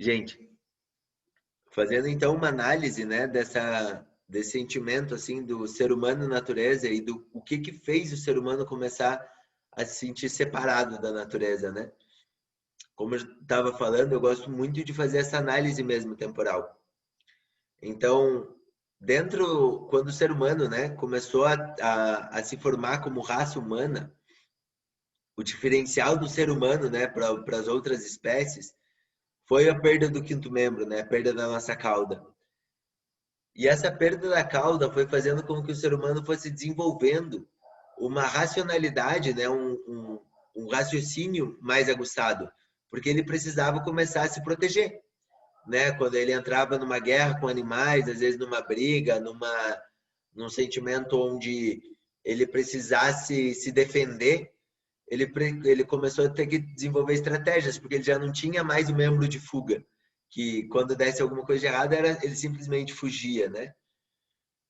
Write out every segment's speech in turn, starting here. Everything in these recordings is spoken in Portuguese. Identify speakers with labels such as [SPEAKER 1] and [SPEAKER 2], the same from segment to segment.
[SPEAKER 1] Gente, fazendo então uma análise, né, desse sentimento assim do ser humano e natureza e do o que fez o ser humano começar a se sentir separado da natureza, né? Como eu estava falando, eu gosto muito de fazer essa análise mesmo temporal. Então, quando o ser humano, né, começou a se formar como raça humana, o diferencial do ser humano, né, para as outras espécies, foi a perda do quinto membro, né, a perda da nossa cauda. E essa perda da cauda foi fazendo com que o ser humano fosse desenvolvendo uma racionalidade, né, um raciocínio mais aguçado, porque ele precisava começar a se proteger, né? Quando ele entrava numa guerra com animais, às vezes numa briga, num sentimento onde ele precisasse se defender, ele começou a ter que desenvolver estratégias, porque ele já não tinha mais o membro de fuga, que quando desse alguma coisa de errada, ele simplesmente fugia, né?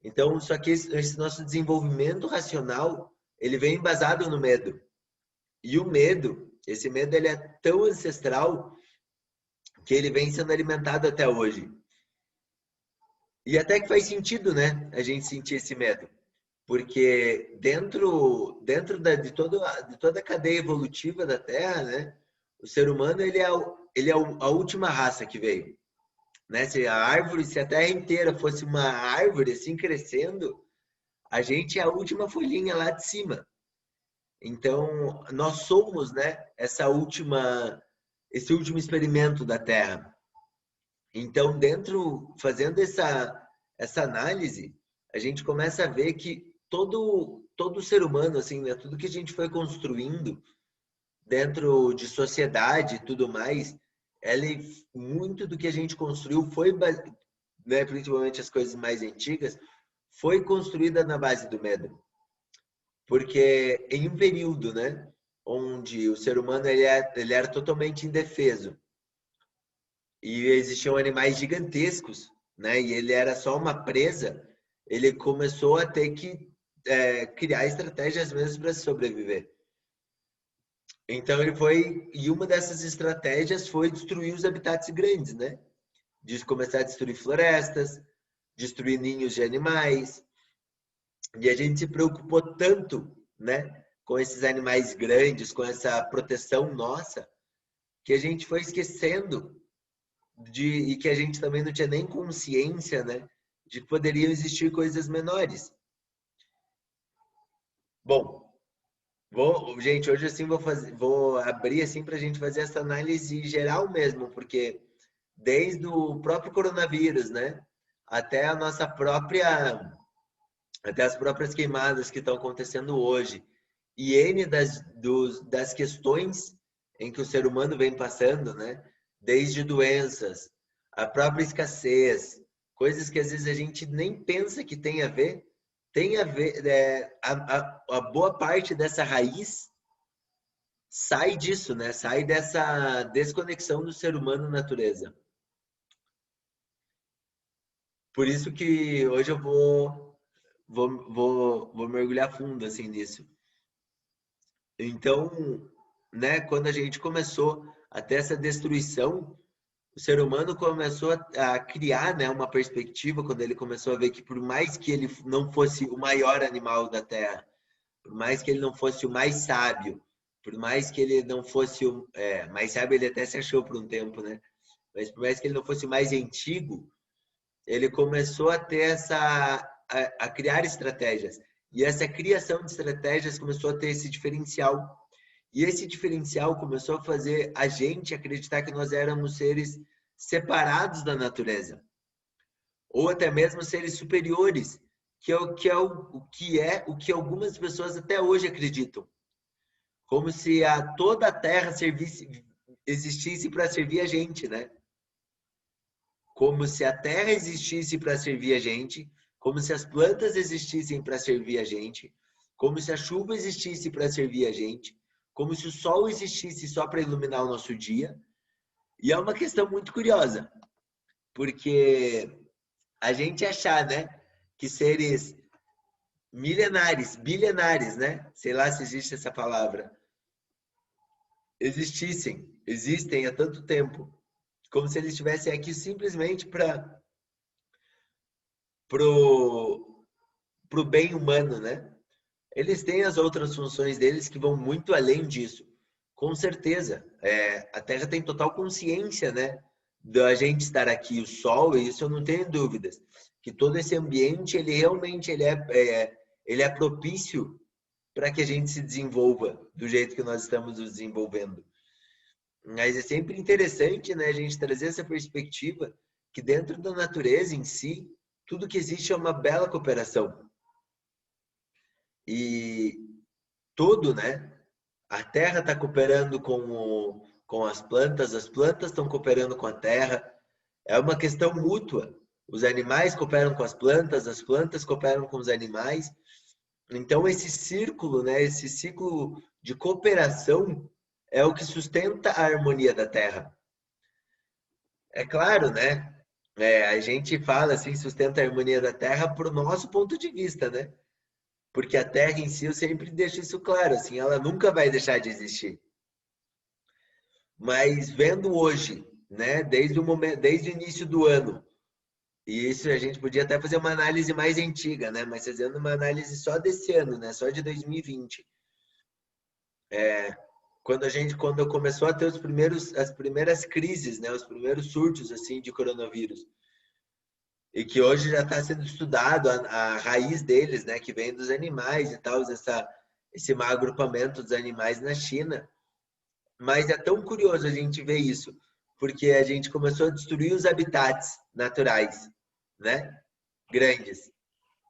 [SPEAKER 1] Então, só que esse nosso desenvolvimento racional, ele vem embasado no medo. E o medo, esse medo, ele é tão ancestral que ele vem sendo alimentado até hoje. E até que faz sentido, né, a gente sentir esse medo. Porque dentro de toda a cadeia evolutiva da Terra, né, o ser humano, ele é a última raça que veio. Né? Se a Terra inteira fosse uma árvore assim crescendo, a gente é a última folhinha lá de cima. Então, nós somos, né, esse último experimento da Terra. Então, fazendo essa análise, a gente começa a ver que todo ser humano, assim, né, tudo que a gente foi construindo dentro de sociedade e tudo mais, muito do que a gente construiu foi, né, principalmente as coisas mais antigas, foi construída na base do medo. Porque em um período, né, onde o ser humano ele era totalmente indefeso e existiam animais gigantescos, né, e ele era só uma presa, ele começou a ter que criar estratégias mesmo para sobreviver. Então e uma dessas estratégias foi destruir os habitats grandes, né? De começar a destruir florestas, destruir ninhos de animais. E a gente se preocupou tanto, né, com esses animais grandes, com essa proteção nossa, que a gente foi esquecendo e que a gente também não tinha nem consciência, né, de que poderiam existir coisas menores. Bom, gente, hoje assim vou abrir assim para a gente fazer essa análise geral mesmo, porque desde o próprio coronavírus, né, até a nossa própria, até as próprias queimadas que estão acontecendo hoje, e N das questões em que o ser humano vem passando, né, desde doenças, a própria escassez, coisas que às vezes a gente nem pensa que tem a ver, a boa parte dessa raiz sai disso, né? Sai dessa desconexão do ser humano natureza. Por isso que hoje eu vou mergulhar fundo assim nisso. Então, né, quando a gente começou a ter essa destruição, o ser humano começou a criar, né, uma perspectiva quando ele começou a ver que por mais que ele não fosse o maior animal da Terra, por mais que ele não fosse o mais sábio, por mais que ele não fosse mais sábio, ele até se achou por um tempo, né? Mas por mais que ele não fosse mais antigo, ele começou a ter a criar estratégias. E essa criação de estratégias começou a ter esse diferencial. E esse diferencial começou a fazer a gente acreditar que nós éramos seres separados da natureza. Ou até mesmo seres superiores, que é o que algumas pessoas até hoje acreditam. Como se toda a Terra existisse para servir a gente, né? Como se a Terra existisse para servir a gente, como se as plantas existissem para servir a gente, como se a chuva existisse para servir a gente, como se o sol existisse só para iluminar o nosso dia. E é uma questão muito curiosa, porque a gente achar, né, que seres milenares, bilionares, né, sei lá se existe essa palavra, existem há tanto tempo, como se eles estivessem aqui simplesmente para pro bem humano, né? Eles têm as outras funções deles que vão muito além disso. Com certeza. A Terra tem total consciência, né? Da gente estar aqui, o Sol, e isso eu não tenho dúvidas. Que todo esse ambiente, ele realmente ele é propício para que a gente se desenvolva do jeito que nós estamos nos desenvolvendo. Mas é sempre interessante, né, a gente trazer essa perspectiva que dentro da natureza em si, tudo que existe é uma bela cooperação. E tudo, né? A terra está cooperando com as plantas estão cooperando com a terra. É uma questão mútua. Os animais cooperam com as plantas cooperam com os animais. Então, esse círculo, né, esse ciclo de cooperação é o que sustenta a harmonia da terra. É claro, né? A gente fala assim, sustenta a harmonia da terra por nosso ponto de vista, né? Porque a Terra em si, eu sempre deixo isso claro, assim, ela nunca vai deixar de existir. Mas vendo hoje, né, desde o início do ano, e isso a gente podia até fazer uma análise mais antiga, né, mas fazendo uma análise só desse ano, né, só de 2020. Quando começou a ter as primeiras crises, né, os primeiros surtos assim de coronavírus. E que hoje já está sendo estudado a raiz deles, né, que vem dos animais e tal, esse mau agrupamento dos animais na China. Mas é tão curioso a gente ver isso, porque a gente começou a destruir os habitats naturais, né, grandes,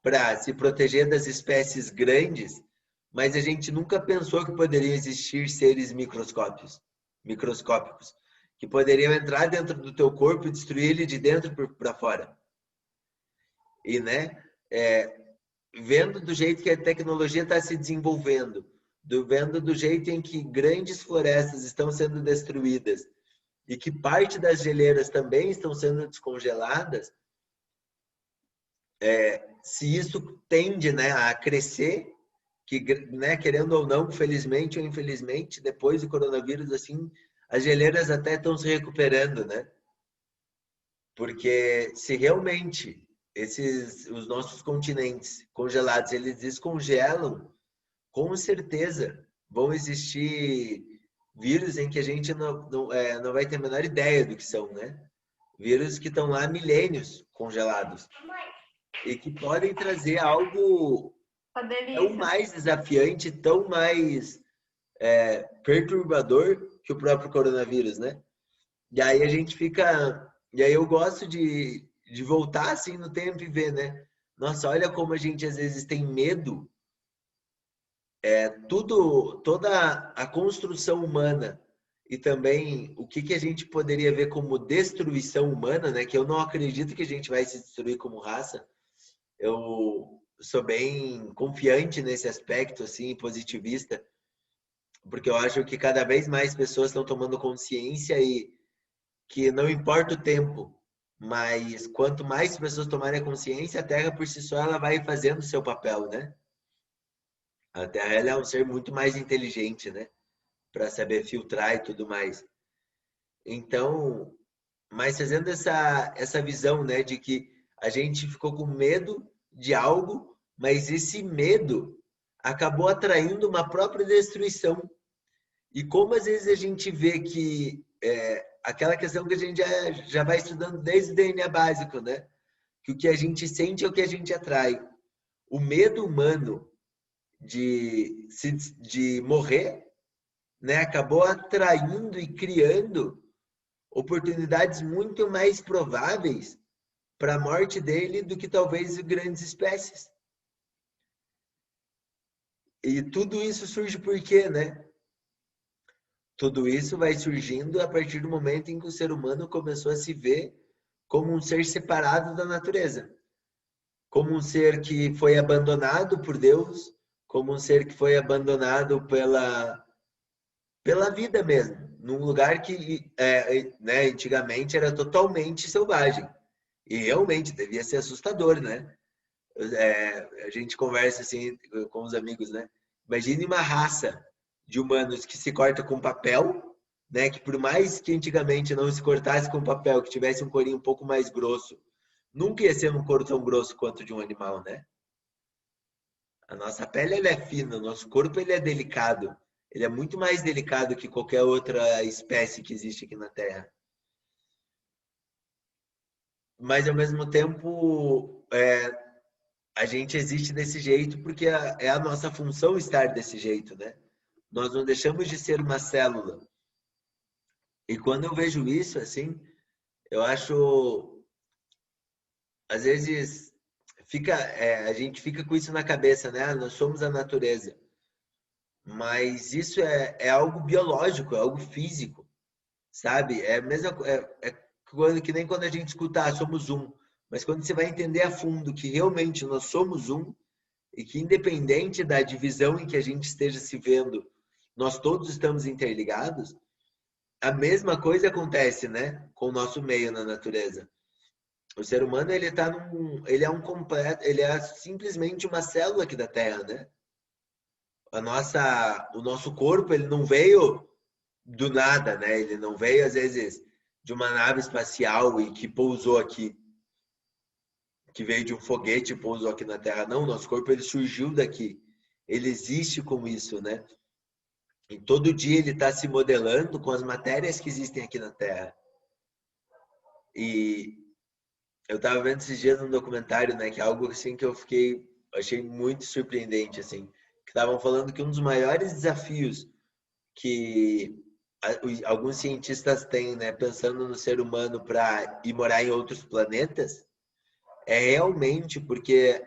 [SPEAKER 1] para se proteger das espécies grandes, mas a gente nunca pensou que poderiam existir seres microscópicos, que poderiam entrar dentro do teu corpo e destruir ele de dentro para fora. E, né, vendo do jeito que a tecnologia está se desenvolvendo, vendo do jeito em que grandes florestas estão sendo destruídas e que parte das geleiras também estão sendo descongeladas, se isso tende, né, a crescer, que, né, querendo ou não, felizmente ou infelizmente, depois do coronavírus, assim, as geleiras até estão se recuperando, né? Porque se realmente os nossos continentes congelados, eles descongelam, com certeza vão existir vírus em que a gente não vai ter a menor ideia do que são, né? Vírus que estão lá há milênios congelados e que podem trazer algo tão mais desafiante, tão mais perturbador que o próprio coronavírus, né? E aí a gente fica. E aí eu gosto de voltar assim no tempo e ver, né? Nossa, olha como a gente às vezes tem medo. Toda a construção humana e também o que a gente poderia ver como destruição humana, né? Que eu não acredito que a gente vai se destruir como raça. Eu sou bem confiante nesse aspecto, assim, positivista, porque eu acho que cada vez mais pessoas estão tomando consciência e que não importa o tempo, mas quanto mais pessoas tomarem a consciência, a Terra por si só ela vai fazendo o seu papel, né? A Terra ela é um ser muito mais inteligente, né? Para saber filtrar e tudo mais. Então, mas fazendo essa visão, né, de que a gente ficou com medo de algo, mas esse medo acabou atraindo uma própria destruição. E como às vezes a gente vê que aquela questão que a gente já vai estudando desde o DNA básico, né? Que o que a gente sente é o que a gente atrai. O medo humano de morrer, né? Acabou atraindo e criando oportunidades muito mais prováveis para a morte dele do que talvez grandes espécies. E tudo isso surge por quê, né? Tudo isso vai surgindo a partir do momento em que o ser humano começou a se ver como um ser separado da natureza, como um ser que foi abandonado por Deus, como um ser que foi abandonado pela vida mesmo, num lugar que né, antigamente era totalmente selvagem e realmente devia ser assustador, né? A gente conversa assim com os amigos, né? Imagine uma raça de humanos que se corta com papel, né? Que por mais que antigamente não se cortasse com papel, que tivesse um corinho um pouco mais grosso, nunca ia ser um couro tão grosso quanto de um animal, né? A nossa pele ela é fina, o nosso corpo ele é delicado. Ele é muito mais delicado que qualquer outra espécie que existe aqui na Terra. Mas ao mesmo tempo, a gente existe desse jeito porque é a nossa função estar desse jeito, né? Nós não deixamos de ser uma célula. E quando eu vejo isso, assim, eu acho, às vezes, a gente fica com isso na cabeça, né? Ah, nós somos a natureza. Mas isso é algo biológico, é algo físico, sabe? É a mesma, que nem quando a gente escuta, ah, somos um. Mas quando você vai entender a fundo que realmente nós somos um, e que independente da divisão em que a gente esteja se vendo, nós todos estamos interligados, a mesma coisa acontece, né, com o nosso meio na natureza. O ser humano ele é um completo, ele é simplesmente uma célula aqui da Terra, né? O nosso corpo ele não veio do nada, né? Ele não veio às vezes de uma nave espacial e que pousou aqui, que veio de um foguete e pousou aqui na Terra. Não, nosso corpo ele surgiu daqui. Ele existe como isso, né? E todo dia ele está se modelando com as matérias que existem aqui na Terra. E eu estava vendo esses dias um documentário, né, que é algo assim que achei muito surpreendente, assim, que estavam falando que um dos maiores desafios que alguns cientistas têm, né, pensando no ser humano para ir morar em outros planetas, é realmente porque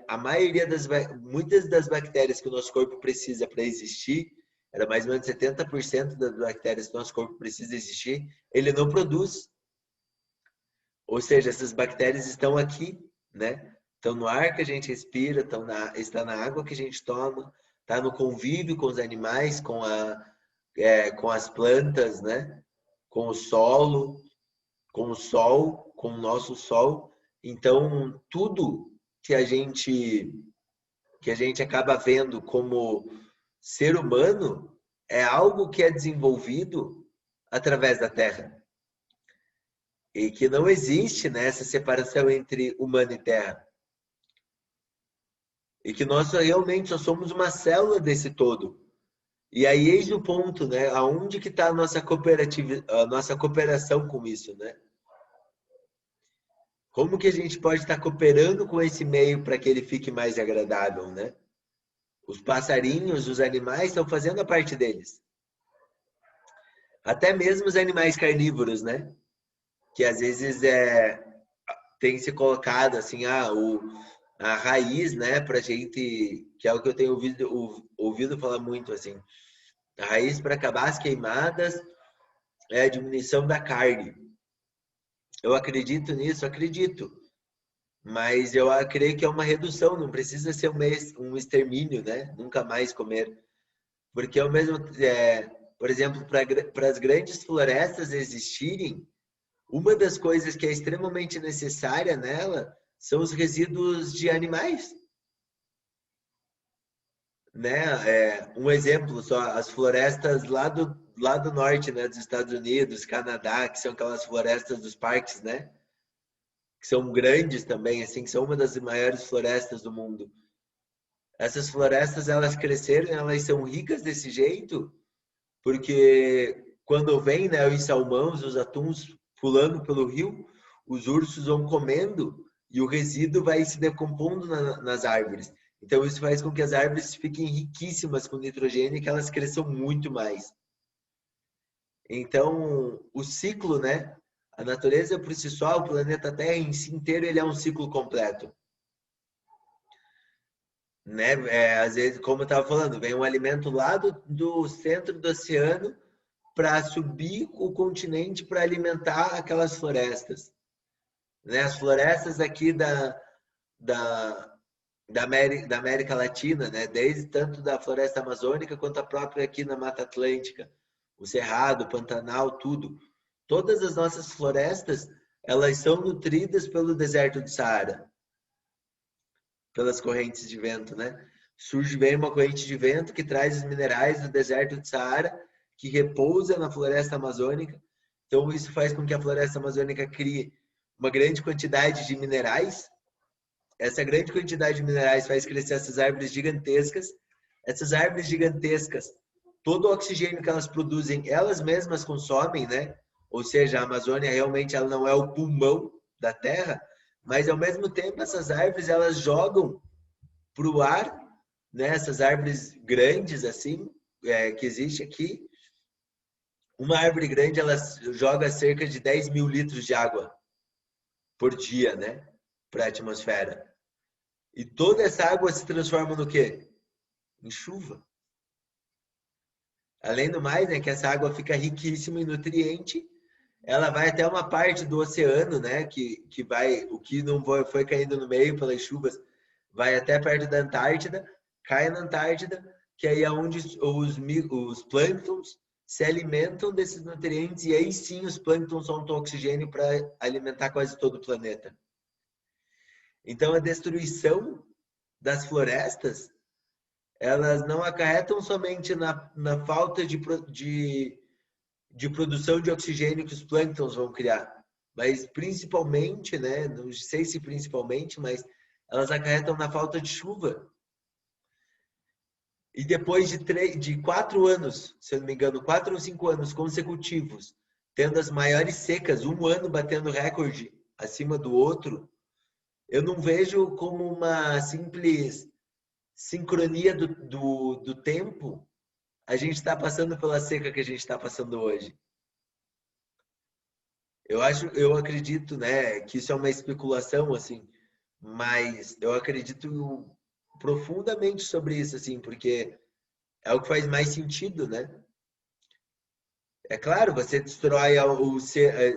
[SPEAKER 1] muitas das bactérias que o nosso corpo precisa para existir, era mais ou menos 70% das bactérias que o nosso corpo precisa existir, ele não produz. Ou seja, essas bactérias estão aqui, né? Estão no ar que a gente respira, está na água que a gente toma, está no convívio com os animais, com as plantas, né? Com o solo, com o sol, com o nosso sol. Então, tudo que a gente acaba vendo como ser humano é algo que é desenvolvido através da Terra. E que não existe, né, essa separação entre humano e terra. E que nós realmente só somos uma célula desse todo. E aí eis o ponto, né? Aonde que está a nossa cooperação com isso, né? Como que a gente pode estar cooperando com esse meio para que ele fique mais agradável, né? Os passarinhos, os animais estão fazendo a parte deles. Até mesmo os animais carnívoros, né? Que às vezes tem se colocado assim, a raiz, né, pra gente, que é o que eu tenho ouvido falar muito, assim, a raiz para acabar as queimadas é a diminuição da carne. Eu acredito nisso, acredito, mas eu creio que é uma redução, não precisa ser um extermínio, né, nunca mais comer, porque ao mesmo, por exemplo, para as grandes florestas existirem, uma das coisas que é extremamente necessária nela são os resíduos de animais, né? Um exemplo só, as florestas lá do norte, né, dos Estados Unidos, Canadá, que são aquelas florestas dos parques, né? Que são grandes também, assim, que são uma das maiores florestas do mundo. Essas florestas, elas cresceram, elas são ricas desse jeito, porque quando vem, né, os salmões, os atuns pulando pelo rio, os ursos vão comendo e o resíduo vai se decompondo nas árvores. Então isso faz com que as árvores fiquem riquíssimas com nitrogênio e que elas cresçam muito mais. Então o ciclo, né? A natureza por si só, o planeta Terra em si inteiro, ele é um ciclo completo. Né? Às vezes, como eu estava falando, vem um alimento lá do centro do oceano para subir o continente para alimentar aquelas florestas. Né? As florestas aqui da, da América Latina, né? Desde tanto da floresta amazônica quanto a própria aqui na Mata Atlântica, o Cerrado, o Pantanal, tudo. Todas as nossas florestas, elas são nutridas pelo deserto do Saara, pelas correntes de vento, né? Surge bem uma corrente de vento que traz os minerais do deserto do Saara que repousa na floresta amazônica. Então, isso faz com que a floresta amazônica crie uma grande quantidade de minerais. Essa grande quantidade de minerais faz crescer essas árvores gigantescas. Essas árvores gigantescas, todo o oxigênio que elas produzem, elas mesmas consomem, né? Ou seja, a Amazônia realmente ela não é o pulmão da Terra, mas ao mesmo tempo essas árvores elas jogam para o ar, né? Essas árvores grandes assim que existe aqui, uma árvore grande ela joga cerca de 10 mil litros de água por dia, né? Para a atmosfera. E toda essa água se transforma no quê? Em chuva. Além do mais, né, que essa água fica riquíssima em nutriente, ela vai até uma parte do oceano, né, que vai, o que não foi caindo no meio pelas chuvas, vai até perto da Antártida, cai na Antártida, que aí é onde os plânctons se alimentam desses nutrientes e aí sim os plânctons soltam oxigênio para alimentar quase todo o planeta. Então a destruição das florestas elas não acarretam somente na falta de produção de oxigênio que os plânctons vão criar, mas principalmente, né, não sei se principalmente, mas elas acarretam na falta de chuva. E depois de 4 anos, se eu não me engano, 4 ou 5 anos consecutivos, tendo as maiores secas, um ano batendo recorde acima do outro, eu não vejo como uma simples sincronia do tempo a gente está passando pela seca que a gente está passando hoje. Eu acredito, né, que isso é uma especulação, assim, mas eu acredito profundamente sobre isso, assim, porque é o que faz mais sentido, né? É claro, você destrói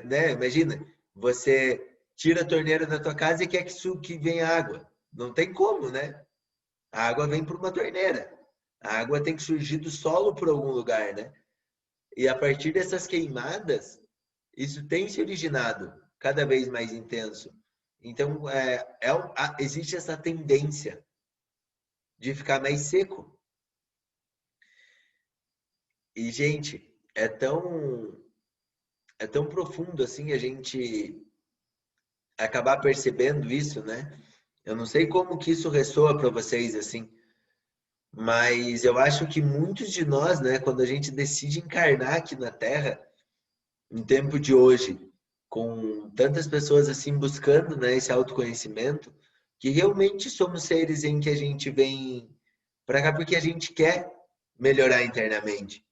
[SPEAKER 1] né? Imagina, você tira a torneira da tua casa e quer que venha água. Não tem como, né? A água vem por uma torneira. A água tem que surgir do solo por algum lugar, né? E a partir dessas queimadas, isso tem se originado cada vez mais intenso. Então, existe essa tendência de ficar mais seco. E, gente, é tão profundo assim a gente acabar percebendo isso, né? Eu não sei como que isso ressoa para vocês assim, mas eu acho que muitos de nós, né, quando a gente decide encarnar aqui na Terra, em tempo de hoje, com tantas pessoas assim buscando, né, esse autoconhecimento, que realmente somos seres em que a gente vem para cá porque a gente quer melhorar internamente.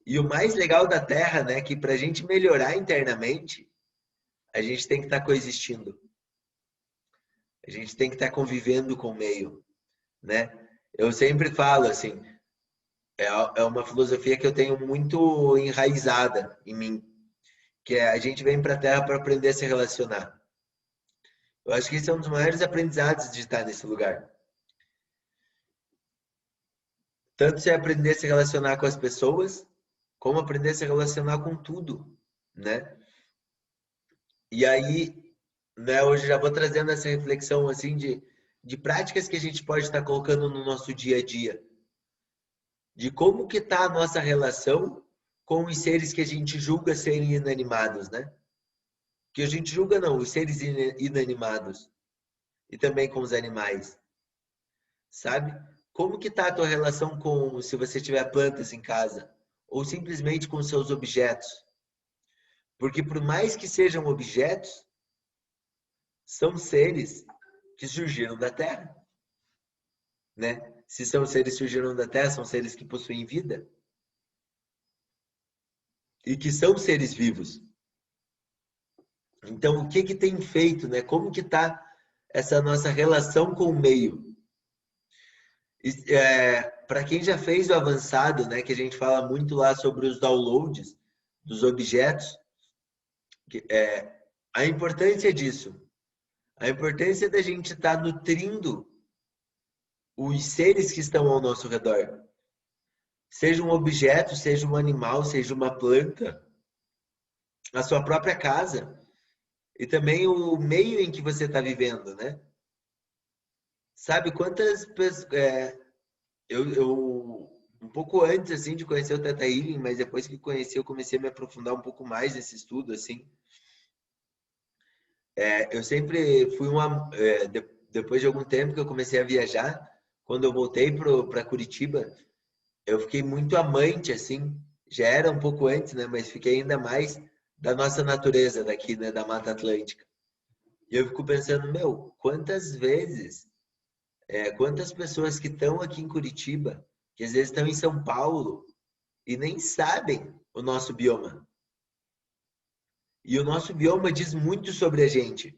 [SPEAKER 1] E o mais legal da Terra, né, que para a gente melhorar internamente, a gente tem que estar coexistindo. A gente tem que estar convivendo com o meio, né? Eu sempre falo assim, é uma filosofia que eu tenho muito enraizada em mim, que é a gente vem para a Terra para aprender a se relacionar. Eu acho que esse é um dos maiores aprendizados de estar nesse lugar. Tanto se aprender a se relacionar com as pessoas, como aprender a se relacionar com tudo, né? E aí, né, hoje já vou trazendo essa reflexão assim de práticas que a gente pode estar colocando no nosso dia a dia. De como que está a nossa relação com os seres que a gente julga serem inanimados, né? Que a gente julga não, os seres inanimados. E também com os animais, sabe? Como que tá a tua relação com, se você tiver plantas em casa, ou simplesmente com seus objetos? Porque por mais que sejam objetos, são seres que surgiram da Terra, né? Se são seres que surgiram da Terra, são seres que possuem vida e que são seres vivos. Então, o que que tem feito, né? Como que tá essa nossa relação com o meio? Para quem já fez o avançado, né, que a gente fala muito lá sobre os downloads dos objetos, a importância disso, a importância da gente estar nutrindo os seres que estão ao nosso redor. Seja um objeto, seja um animal, seja uma planta, a sua própria casa e também o meio em que você está vivendo, né? Sabe quantas pessoas... eu um pouco antes assim de conhecer o Theta Healing, mas depois que conheci, eu comecei a me aprofundar um pouco mais nesse estudo assim. Eu sempre fui depois de algum tempo que eu comecei a viajar, quando eu voltei para Curitiba, eu fiquei muito amante assim, já era um pouco antes, né, mas fiquei ainda mais da nossa natureza daqui, né, da Mata Atlântica. E eu fico pensando, meu, quantas pessoas que estão aqui em Curitiba, que às vezes estão em São Paulo e nem sabem o nosso bioma. E o nosso bioma diz muito sobre a gente.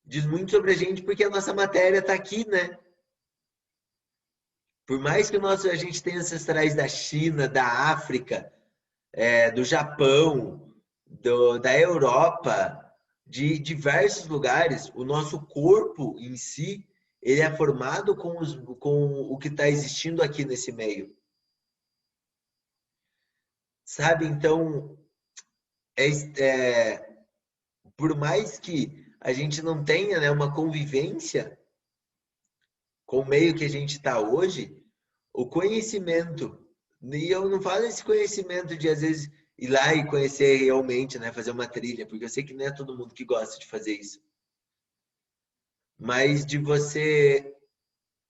[SPEAKER 1] Diz muito sobre a gente porque a nossa matéria está aqui, né? Por mais que a gente tenha ancestrais da China, da África, do Japão, da Europa, de diversos lugares, o nosso corpo em si, ele é formado com o que está existindo aqui nesse meio. Sabe? Então, é, por mais que a gente não tenha, né, uma convivência com o meio que a gente está hoje, o conhecimento, e eu não falo esse conhecimento de às vezes ir lá e conhecer realmente, né, fazer uma trilha, porque eu sei que não é todo mundo que gosta de fazer isso, mas de você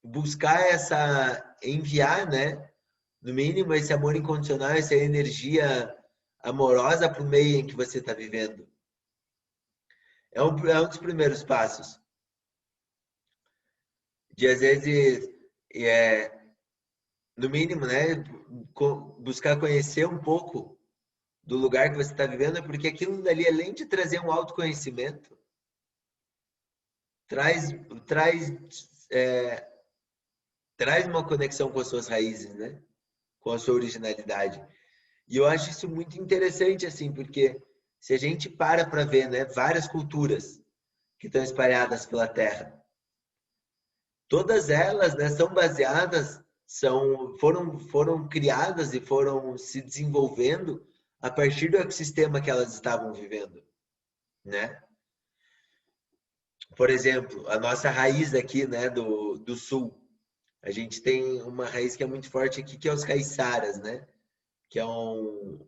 [SPEAKER 1] buscar enviar, né, no mínimo esse amor incondicional, essa energia amorosa para o meio em que você está vivendo. É um dos primeiros passos. De às vezes, é, no mínimo, né, buscar conhecer um pouco do lugar que você está vivendo, porque aquilo dali, além de trazer um autoconhecimento, traz, traz, é, traz uma conexão com as suas raízes, né? Com a sua originalidade. E eu acho isso muito interessante, assim, porque se a gente para ver, né, várias culturas que estão espalhadas pela Terra, todas elas, né, são baseadas, foram criadas e foram se desenvolvendo a partir do ecossistema que elas estavam vivendo, né? Por exemplo, a nossa raiz aqui, né, do sul, a gente tem uma raiz que é muito forte aqui, que é os caiçaras, né? Que é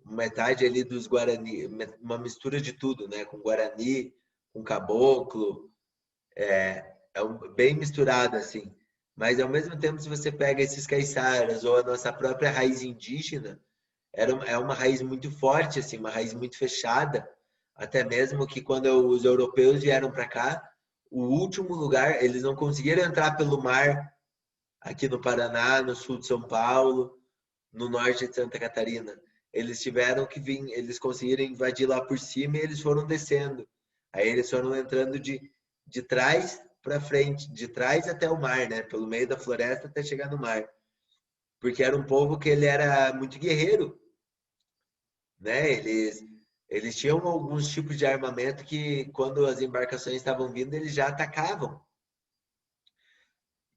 [SPEAKER 1] metade ali dos Guarani, uma mistura de tudo, né? Com Guarani, com Caboclo, bem misturado assim. Mas ao mesmo tempo, se você pega esses caiçaras ou a nossa própria raiz indígena, é uma raiz muito forte, assim, uma raiz muito fechada. Até mesmo que quando os europeus vieram para cá, o último lugar, eles não conseguiram entrar pelo mar aqui no Paraná, no sul de São Paulo, no norte de Santa Catarina. Eles tiveram que vir, eles conseguiram invadir lá por cima e eles foram descendo. Aí eles foram entrando de trás para frente, de trás até o mar, né? Pelo meio da floresta até chegar no mar. Porque era um povo que ele era muito guerreiro, né? Eles tinham alguns tipos de armamento que, quando as embarcações estavam vindo, eles já atacavam.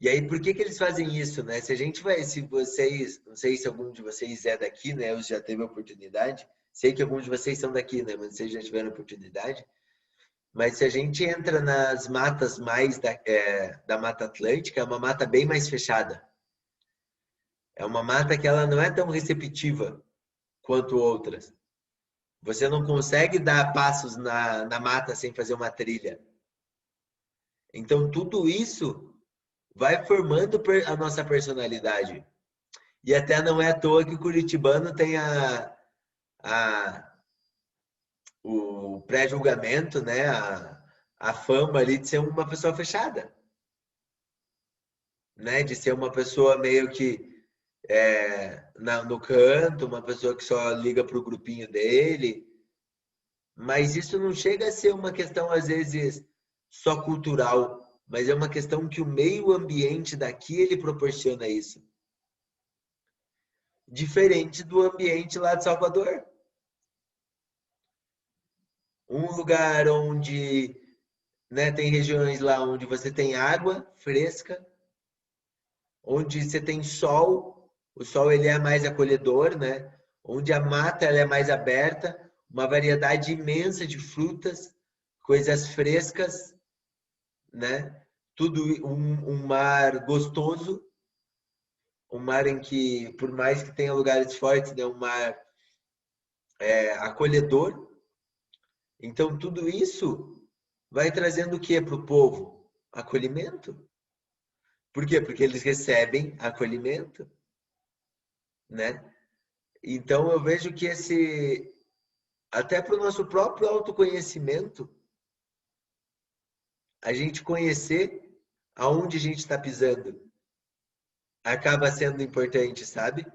[SPEAKER 1] E aí, por que que eles fazem isso, né? Se vocês, não sei se algum de vocês é daqui, né? Eu já teve a oportunidade. Sei que alguns de vocês são daqui, né? Mas vocês já tiveram a oportunidade. Mas se a gente entra nas matas mais da Mata Atlântica, é uma mata bem mais fechada. É uma mata que ela não é tão receptiva quanto outras. Você não consegue dar passos na mata sem fazer uma trilha. Então, tudo isso vai formando a nossa personalidade. E até não é à toa que o curitibano tem a, o pré-julgamento, né? A fama ali de ser uma pessoa fechada, né? De ser uma pessoa meio que no canto, uma pessoa que só liga para o grupinho dele. Mas isso não chega a ser uma questão, às vezes, só cultural, mas é uma questão que o meio ambiente daqui ele proporciona isso. Diferente do ambiente lá de Salvador. Um lugar onde, né, tem regiões lá onde você tem água fresca, onde você tem sol, o sol ele é mais acolhedor, né? Onde a mata ela é mais aberta, uma variedade imensa de frutas, coisas frescas, né? Tudo um mar gostoso, um mar em que, por mais que tenha lugares fortes, é um mar acolhedor. Então, tudo isso vai trazendo o que para o povo? Acolhimento. Por quê? Porque eles recebem acolhimento, né? Então, eu vejo que até para o nosso próprio autoconhecimento, a gente conhecer aonde a gente está pisando, acaba sendo importante, sabe?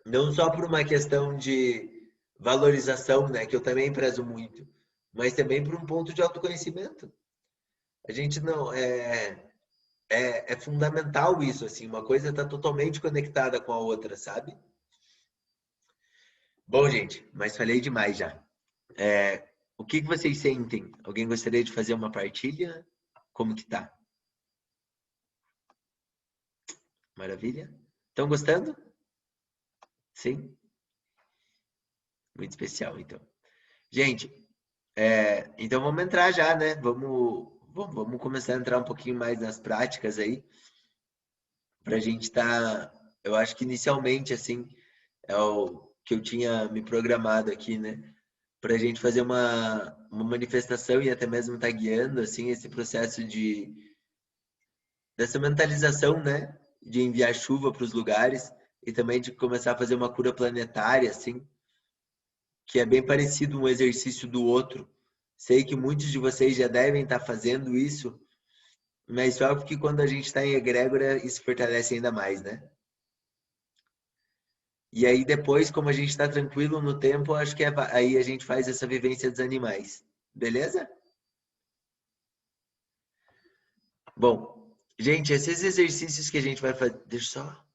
[SPEAKER 1] Não só por uma questão de valorização, né, que eu também prezo muito, mas também por um ponto de autoconhecimento. A gente não é fundamental isso, assim, uma coisa está totalmente conectada com a outra, sabe? Bom, gente, mas falei demais já. O que vocês sentem? Alguém gostaria de fazer uma partilha? Como que tá? Maravilha? Estão gostando? Sim? Muito especial, então. Gente, então vamos entrar já, né? Vamos começar a entrar um pouquinho mais nas práticas aí, para a gente estar. Eu acho que inicialmente, assim, é o que eu tinha me programado aqui, né? Para a gente fazer uma manifestação e até mesmo estar guiando, assim, esse processo dessa mentalização, né? De enviar chuva para os lugares e também de começar a fazer uma cura planetária, assim, que é bem parecido um exercício do outro. Sei que muitos de vocês já devem estar fazendo isso, mas só que quando a gente está em egrégora, isso fortalece ainda mais, né? E aí depois, como a gente está tranquilo no tempo, acho que aí a gente faz essa vivência dos animais. Beleza? Bom, gente, esses exercícios que a gente vai fazer... Deixa eu só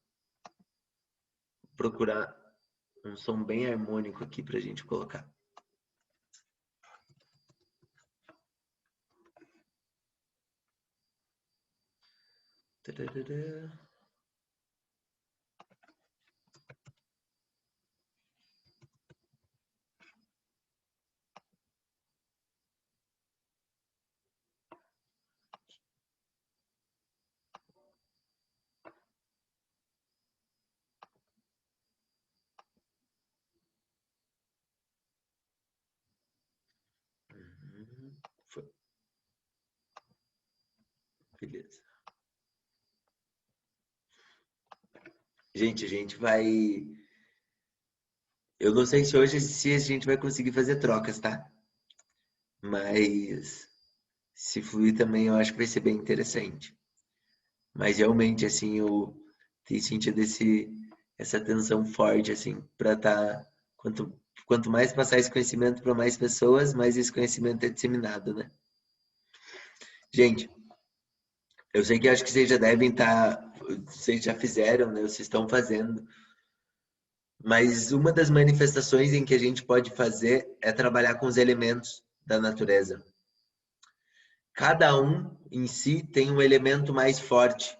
[SPEAKER 1] procurar um som bem harmônico aqui para a gente colocar. Tarará. Foi. Beleza. Gente, a gente vai... Eu não sei se hoje se a gente vai conseguir fazer trocas, tá? Mas se fluir também eu acho que vai ser bem interessante. Mas realmente, assim, eu tenho sentido essa tensão forte, assim, para estar... Quanto mais passar esse conhecimento para mais pessoas, mais esse conhecimento é disseminado, né? Gente, eu sei que acho que vocês já devem estar... Vocês já fizeram, né? Vocês estão fazendo. Mas uma das manifestações em que a gente pode fazer é trabalhar com os elementos da natureza. Cada um em si tem um elemento mais forte,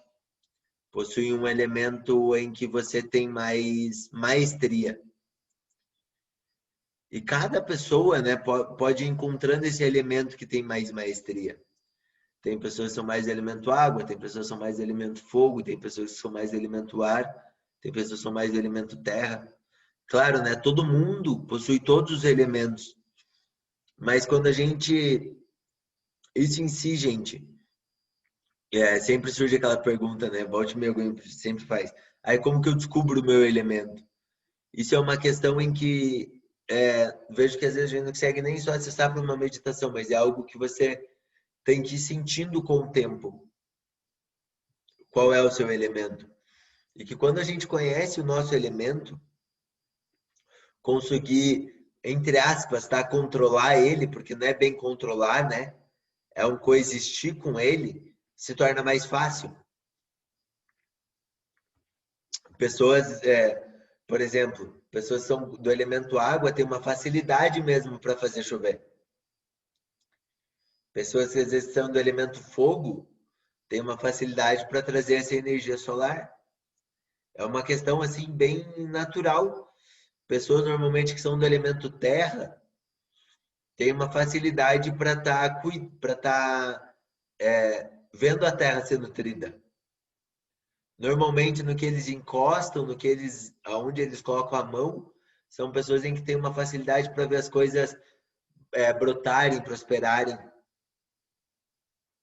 [SPEAKER 1] possui um elemento em que você tem mais maestria. E cada pessoa, né, pode ir encontrando esse elemento que tem mais maestria. Tem pessoas que são mais elemento água, tem pessoas que são mais elemento fogo, tem pessoas que são mais elemento ar, tem pessoas que são mais elemento terra. Claro, né, todo mundo possui todos os elementos. Mas quando a gente... Isso em si, gente, sempre surge aquela pergunta, né? Volte meu sempre faz. Aí como que eu descubro o meu elemento? Isso é uma questão em que vejo que às vezes a gente não consegue nem só acessar para uma meditação, mas é algo que você tem que ir sentindo com o tempo. Qual é o seu elemento? E que quando a gente conhece o nosso elemento, conseguir, entre aspas, tá, controlar ele, porque não é bem controlar, né? É um coexistir com ele, se torna mais fácil. Pessoas, por exemplo, pessoas que são do elemento água têm uma facilidade mesmo para fazer chover. Pessoas que às vezes são do elemento fogo têm uma facilidade para trazer essa energia solar. É uma questão assim bem natural. Pessoas normalmente que são do elemento terra têm uma facilidade para estar vendo a terra ser nutrida. Normalmente no que eles encostam, aonde eles colocam a mão, são pessoas em que têm uma facilidade para ver as coisas brotarem, prosperarem,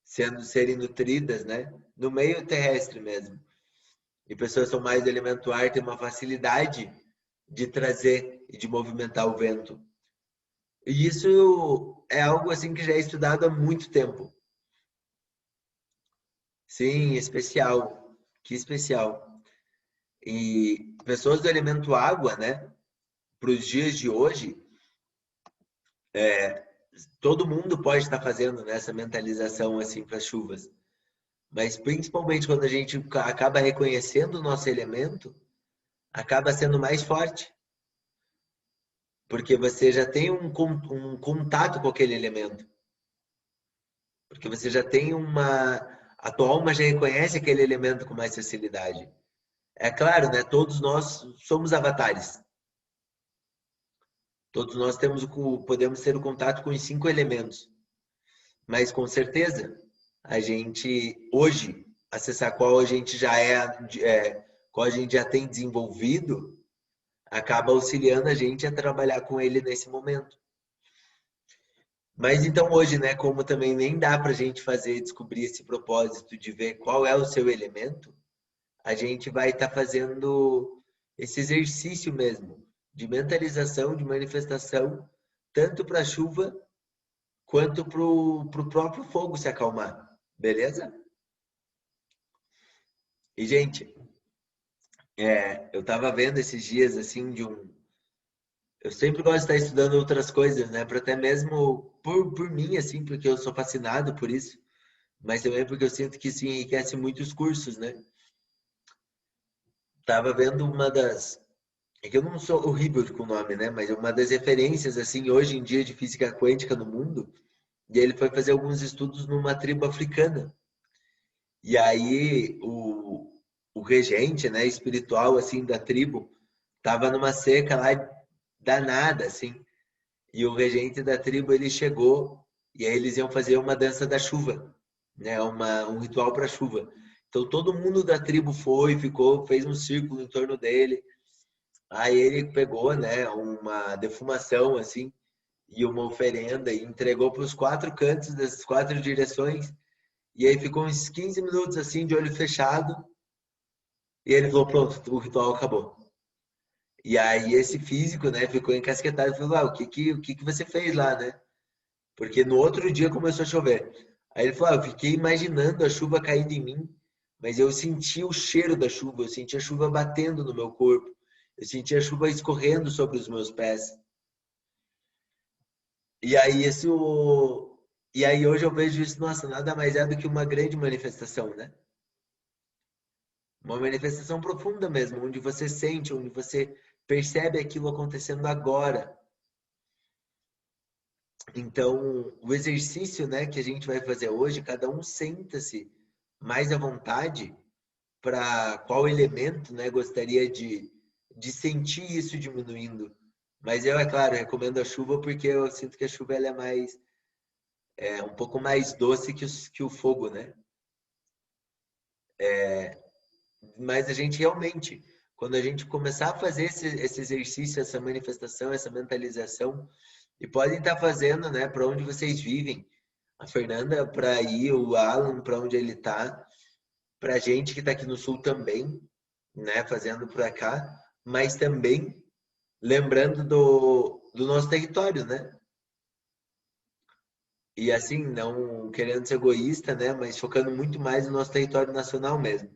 [SPEAKER 1] serem nutridas, né? No meio terrestre mesmo. E pessoas que são mais do elemento ar têm uma facilidade de trazer e de movimentar o vento. E isso é algo assim que já é estudado há muito tempo. Sim, especial. Que especial. E pessoas do elemento água, né? Para os dias de hoje, todo mundo pode estar fazendo nessa mentalização assim para as chuvas. Mas principalmente quando a gente acaba reconhecendo o nosso elemento, acaba sendo mais forte. Porque você já tem um contato com aquele elemento. Porque você já tem uma. A tua alma já reconhece aquele elemento com mais facilidade. É claro, né? Todos nós somos avatares. Todos nós podemos ter o contato com os 5 elementos. Mas com certeza, a gente hoje, acessar qual a gente já qual a gente já tem desenvolvido, acaba auxiliando a gente a trabalhar com ele nesse momento. Mas então hoje, né, como também nem dá para a gente descobrir esse propósito de ver qual é o seu elemento, a gente vai estar fazendo esse exercício mesmo de mentalização, de manifestação, tanto para a chuva quanto para o próprio fogo se acalmar, beleza? E, gente, eu estava vendo esses dias assim eu sempre gosto de estar estudando outras coisas, né? Para até mesmo por mim, assim, porque eu sou fascinado por isso, mas também porque eu sinto que isso enriquece muitos cursos, né? Tava vendo é que eu não sou horrível com o nome, né? Mas é uma das referências, assim, hoje em dia de física quântica no mundo. E ele foi fazer alguns estudos numa tribo africana. E aí o regente, né, espiritual, assim, da tribo, tava numa seca lá danada, assim. E o regente da tribo, ele chegou e aí eles iam fazer uma dança da chuva, né? Um ritual para chuva. Então todo mundo da tribo fez um círculo em torno dele. Aí ele pegou, né, uma defumação assim e uma oferenda e entregou para os 4 cantos das 4 direções. E aí ficou uns 15 minutos assim de olho fechado. E ele falou: pronto, o ritual acabou. E aí esse físico, né, ficou encasquetado e falou: o que você fez lá, né? Porque no outro dia começou a chover. Aí ele falou: eu fiquei imaginando a chuva caindo em mim, mas eu senti o cheiro da chuva, eu senti a chuva batendo no meu corpo, eu senti a chuva escorrendo sobre os meus pés. E aí e aí hoje eu vejo isso, nossa, nada mais é do que uma grande manifestação, né? Uma manifestação profunda mesmo, onde você sente, onde você percebe aquilo acontecendo agora. Então, o exercício, né, que a gente vai fazer hoje, cada um senta-se mais à vontade para qual elemento, né, gostaria de sentir isso diminuindo. Mas eu, é claro, recomendo a chuva porque eu sinto que a chuva ela é um pouco mais doce que o fogo, né? Mas a gente realmente, quando a gente começar a fazer esse exercício, essa manifestação, essa mentalização, e podem estar fazendo, né, para onde vocês vivem. A Fernanda para ir, o Alan para onde ele está, para a gente que está aqui no sul também, né, fazendo para cá, mas também lembrando do nosso território, né? E assim, não querendo ser egoísta, né, mas focando muito mais no nosso território nacional mesmo,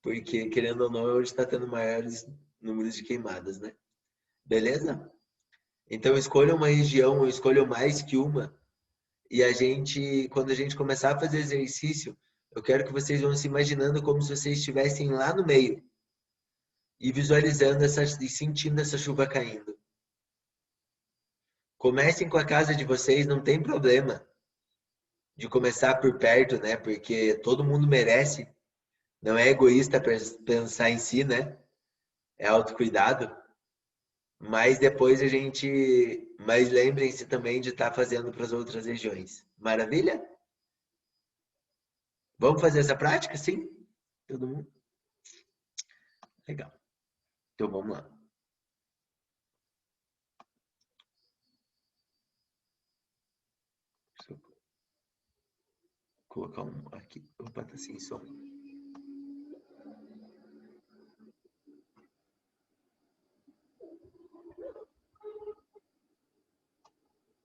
[SPEAKER 1] porque querendo ou não, hoje está tendo maiores números de queimadas, né? Beleza? Então escolha uma região, ou escolha mais que uma, e quando a gente começar a fazer exercício, eu quero que vocês vão se imaginando como se vocês estivessem lá no meio e visualizando e sentindo essa chuva caindo. Comecem com a casa de vocês, não tem problema de começar por perto, né? Porque todo mundo merece. Não é egoísta pensar em si, né? É autocuidado. Mas depois Mas lembrem-se também de estar fazendo para as outras regiões. Maravilha? Vamos fazer essa prática? Sim? Todo mundo? Legal. Então vamos lá. Deixa eu colocar um aqui. Opa, tá sem som.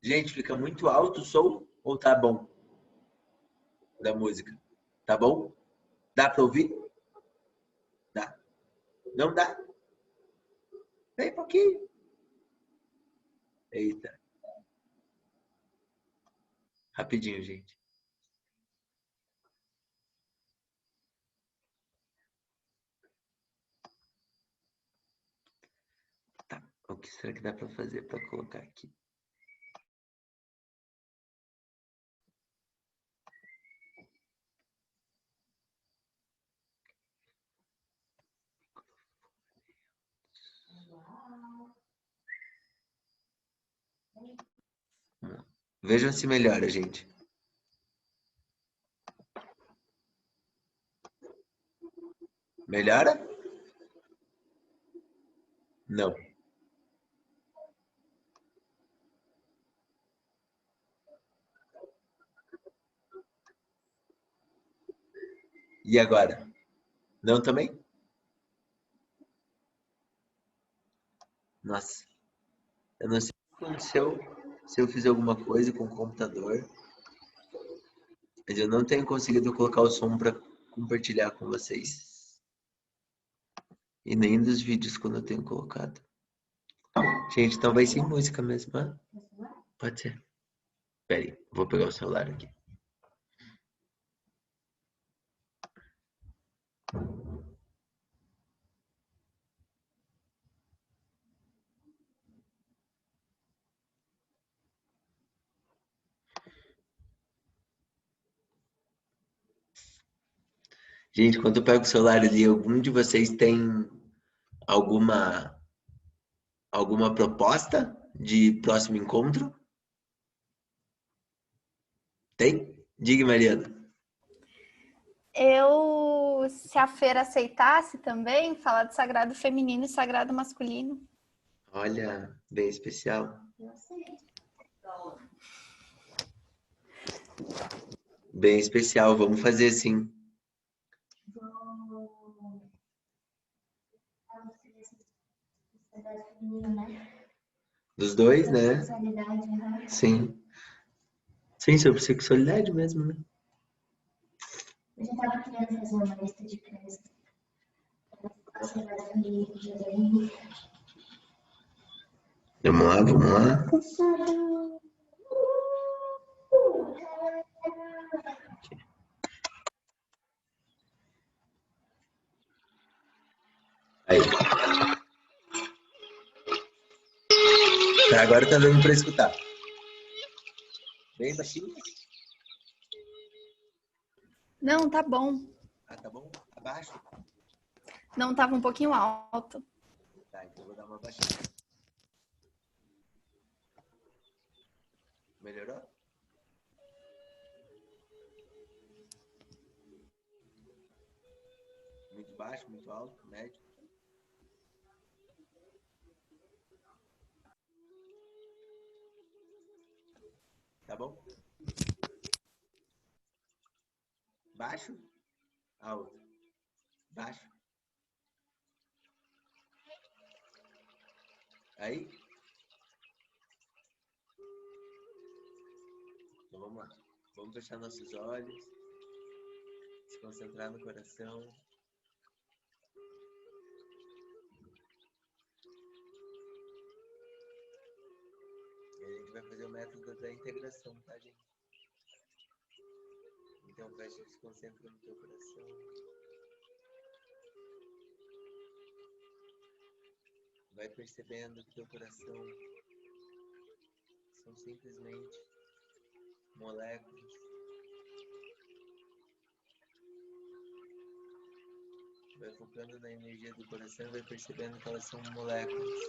[SPEAKER 1] Gente, fica muito alto o som ou tá bom? Da música. Tá bom? Dá para ouvir? Dá. Não dá? Vem um pouquinho. Eita. Rapidinho, gente. Tá. O que será que dá para fazer para colocar aqui? Vejam se melhora, gente. Melhora? Não. E agora? Não também? Nossa. Eu não sei o que aconteceu, se eu fiz alguma coisa com o computador, mas eu não tenho conseguido colocar o som para compartilhar com vocês. E nem dos vídeos quando eu tenho colocado. Gente, então vai sem música mesmo, hein? Pode ser. Pera aí, vou pegar o celular aqui. Gente, quando eu pego o celular ali, algum de vocês tem alguma proposta de próximo encontro? Tem? Diga, Mariana.
[SPEAKER 2] Se a feira aceitasse também, falar de sagrado feminino e sagrado masculino.
[SPEAKER 1] Olha, bem especial. Bem especial, vamos fazer sim. Dos dois, né? Sim. Sim, sobre sexualidade mesmo, né?
[SPEAKER 3] Eu já estava querendo fazer uma lista de crenças.
[SPEAKER 1] Vamos lá, vamos lá. Aí. Tá, agora tá dando para escutar. Bem baixinho?
[SPEAKER 2] Não, tá bom.
[SPEAKER 1] Ah, tá bom? Abaixo?
[SPEAKER 2] Não, tava um pouquinho alto.
[SPEAKER 1] Tá, então eu vou dar uma baixinha. Melhorou? Muito baixo, muito alto, médio? Tá bom? Baixo? Alto. Baixo? Aí? Então vamos lá. Vamos fechar nossos olhos. Se concentrar no coração. E a gente vai fazer o método da integração, tá, gente? Então fecha e se concentra no teu coração. Vai percebendo que teu coração são simplesmente moléculas. Vai focando na energia do coração e vai percebendo que elas são moléculas.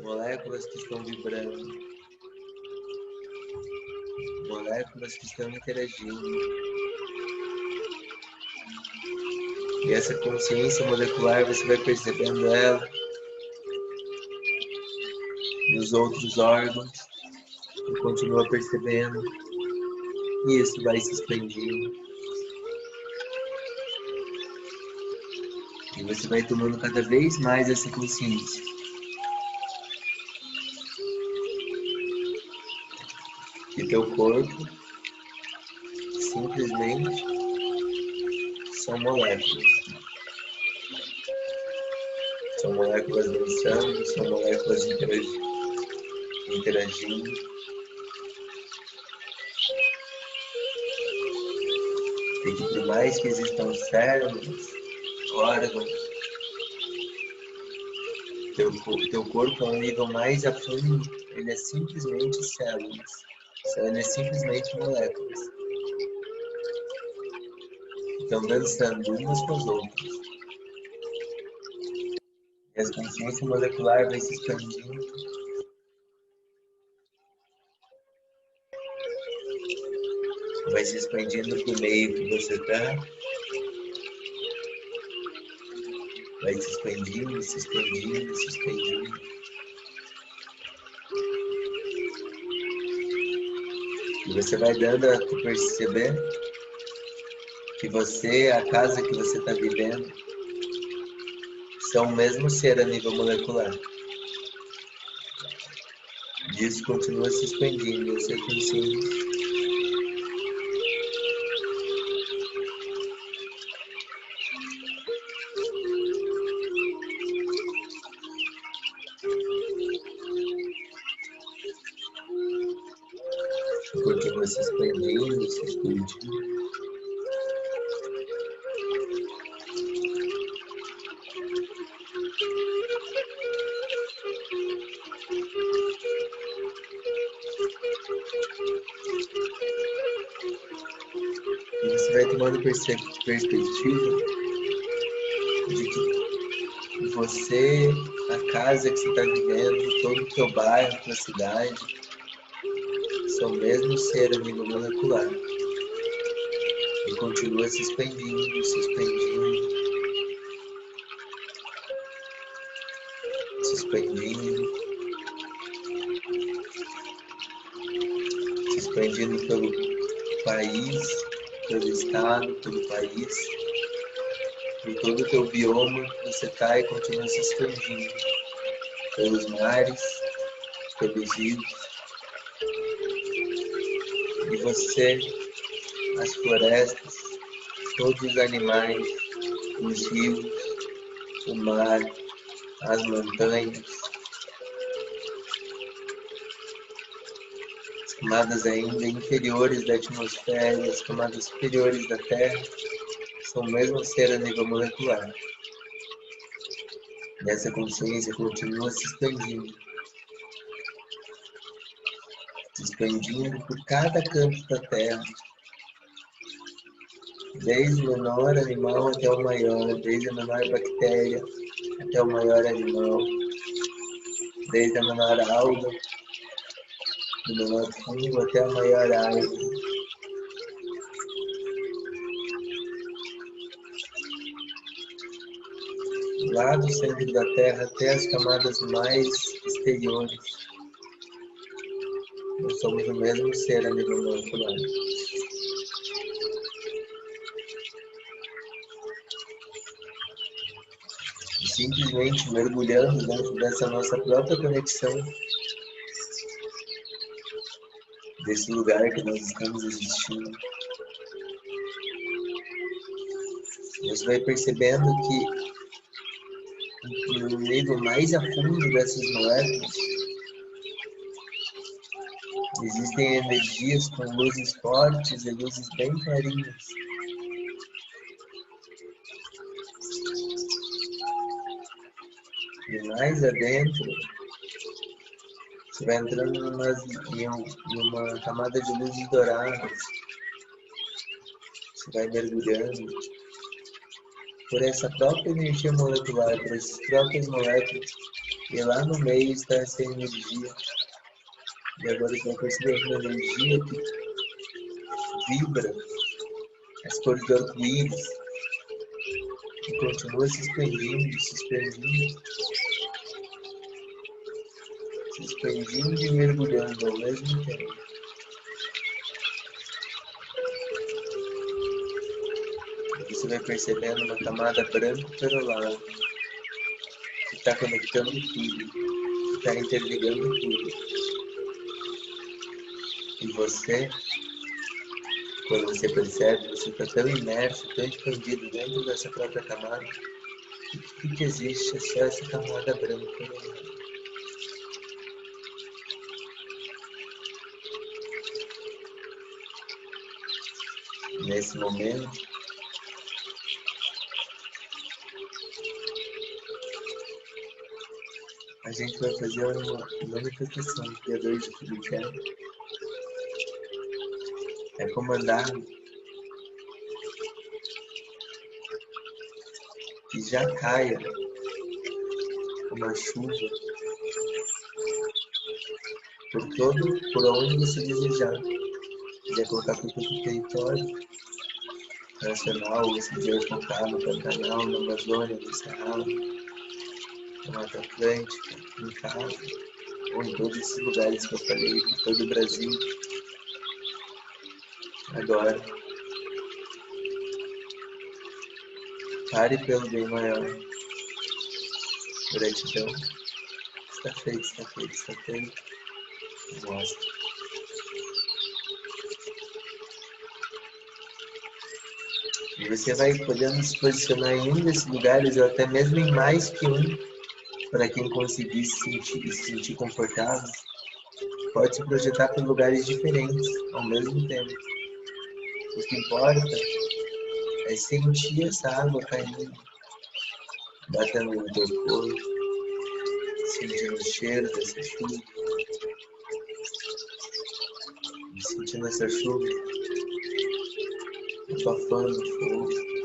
[SPEAKER 1] Moléculas que estão vibrando. Moléculas que estão interagindo. E essa consciência molecular, você vai percebendo ela nos outros órgãos e continua percebendo. E isso vai se expandindo. E você vai tomando cada vez mais essa consciência. Que teu corpo simplesmente são moléculas. São moléculas dançando, são moléculas interagindo. E que por mais que existam células, órgãos, teu corpo a um nível mais a fundo, ele é simplesmente células. Ele é simplesmente moléculas. Estão dançando umas com as outras. E a consciência molecular vai se expandindo. Vai se expandindo para o meio que você está. Vai se expandindo, se expandindo, se expandindo. E você vai dando a perceber que você, a casa que você está vivendo, são o mesmo ser a nível molecular. E isso continua se expandindo, você é consciente. Continua se expandindo, se expandindo. E você vai tomando perspectiva de que você, a casa que você está vivendo, todo o teu bairro, tua cidade, são o mesmo ser a nível molecular. E continua se expandindo, se expandindo, se expandindo, se expandindo pelo país, pelo estado, pelo país, por todo o teu bioma que você está e continua se expandindo, pelos mares, pelos rios, e você, as florestas, todos os animais, os rios, o mar, as montanhas, as camadas ainda inferiores da atmosfera, as camadas superiores da Terra, são o mesmo ser a nível molecular. E essa consciência continua se expandindo por cada canto da Terra, desde o menor animal até o maior, desde a menor bactéria até o maior animal, desde a menor alga, do menor fungo até a maior árvore. Lá do centro da Terra até as camadas mais exteriores, nós somos o mesmo ser a nível molecular. E simplesmente mergulhando dentro dessa nossa própria conexão, desse lugar que nós estamos existindo, você vai percebendo que no nível mais a fundo dessas moléculas existem energias com luzes fortes e luzes bem clarinhas. E mais adentro, você vai entrando em uma camada de luzes douradas. Você vai mergulhando por essa própria energia molecular, por essas próprias moléculas. E lá no meio está essa energia. E agora você vai perceber uma energia que vibra as cores do arco-íris, E continua se expandindo, e mergulhando ao mesmo tempo. Você vai percebendo uma camada branca perolada que está conectando tudo, que está interligando tudo. E você, quando você percebe, você está tão imerso, tão expandido dentro dessa própria camada, que tudo que existe é só essa camada branca perolada. Nesse momento, a gente vai fazer uma manifestação do Criador de tudo que é comandar que já caia uma chuva por onde você desejar. Quiser colocar por todo o território nacional, você quiser colocar no Pantanal, na Amazônia, no Cerrado, na Mata Atlântica, em casa, ou em todos esses lugares que eu falei, por todo o Brasil. Agora, pare pelo bem maior. Gratidão. Está feito. Mostra. E você vai podendo se posicionar em um desses lugares, ou até mesmo em mais que um, para quem conseguir se sentir confortável. Pode se projetar por lugares diferentes ao mesmo tempo. O que importa é sentir essa água caindo, batendo no teu corpo, sentindo o cheiro dessa chuva, sentindo essa chuva abafando o fogo.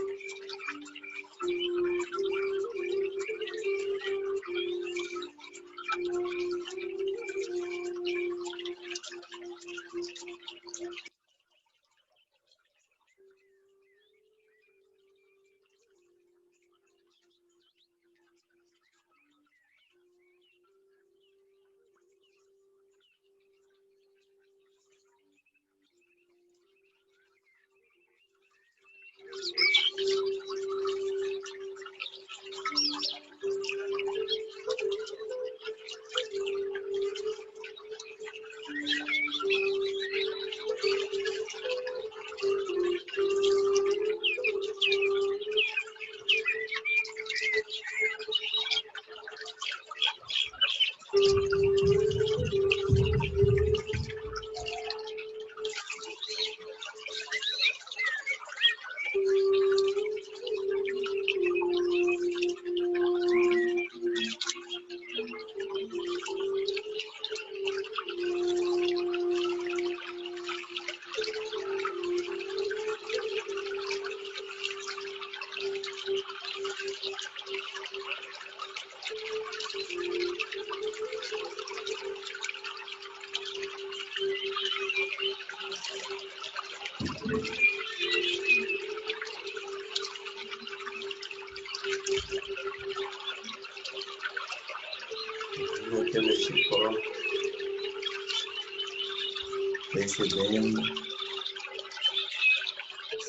[SPEAKER 1] Voltando esse pó, percebendo,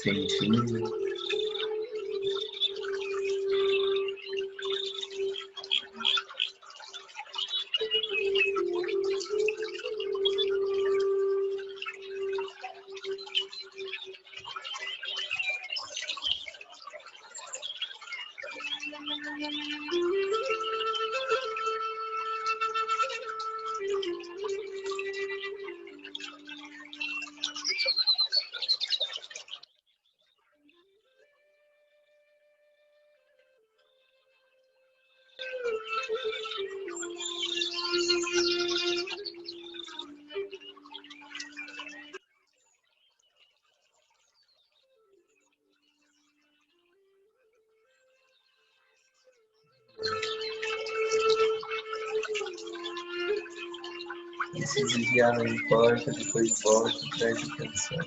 [SPEAKER 1] sentindo. E se desviar não importa, depois volta e preste atenção.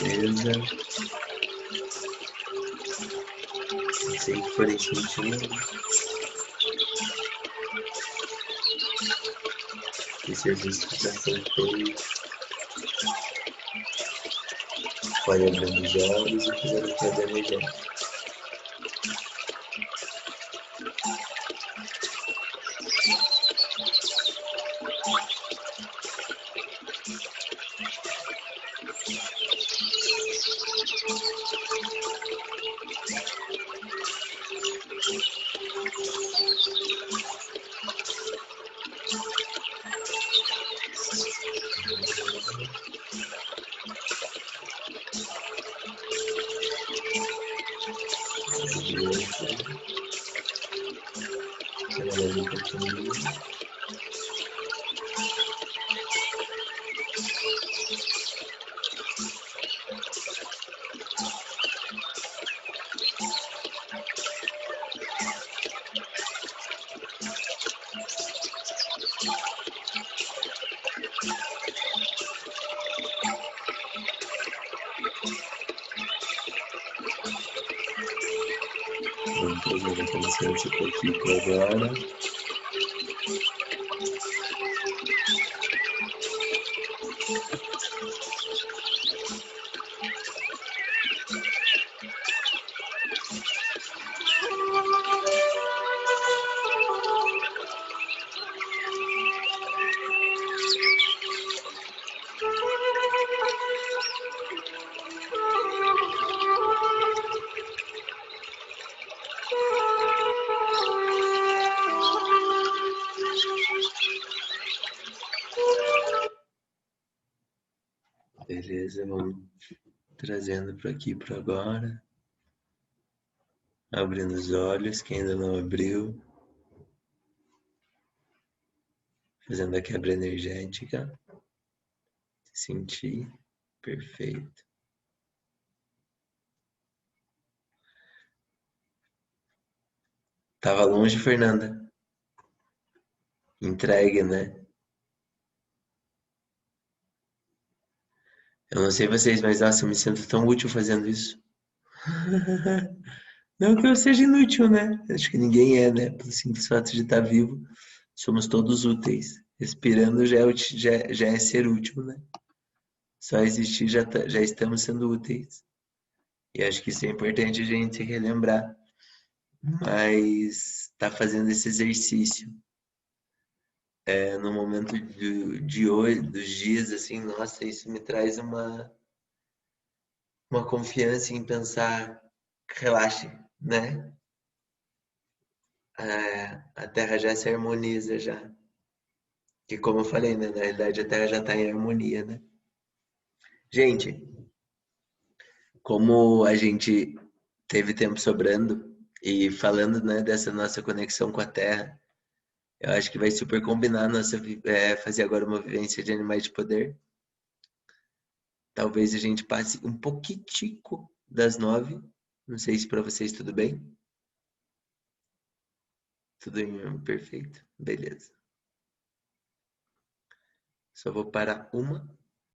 [SPEAKER 1] Beleza. Sei que forem sentindo. Esse exercício está sendo feito. Pode abrir os olhos e fazer a queda energética. Trabalhando um pouquinho. Vamos trazer a consciência para aqui para agora. Beleza, vamos trazendo para aqui para agora. Abrindo os olhos, quem ainda não abriu. Fazendo a quebra energética. Sentir. Perfeito. Tava longe, Fernanda. Entregue, né? Eu não sei vocês, mas nossa, eu me sinto tão útil fazendo isso. Não que eu seja inútil, né? Acho que ninguém é, né? Pelo simples fato de estar vivo, somos todos úteis. Respirando já é ser útil, né? Só existir já estamos sendo úteis. E acho que isso é importante a gente relembrar. Mas tá fazendo esse exercício no momento de hoje, dos dias, assim, nossa, isso me traz uma confiança em pensar, relaxe, né? A Terra já se harmoniza já. Que como eu falei, né? Na realidade a Terra já está em harmonia, né? Gente, como a gente teve tempo sobrando e falando, né, dessa nossa conexão com a Terra, eu acho que vai super combinar fazer agora uma vivência de animais de poder. Talvez a gente passe um pouquitico das 9. Não sei se para vocês tudo bem. Tudo perfeito. Beleza. Só vou parar uma.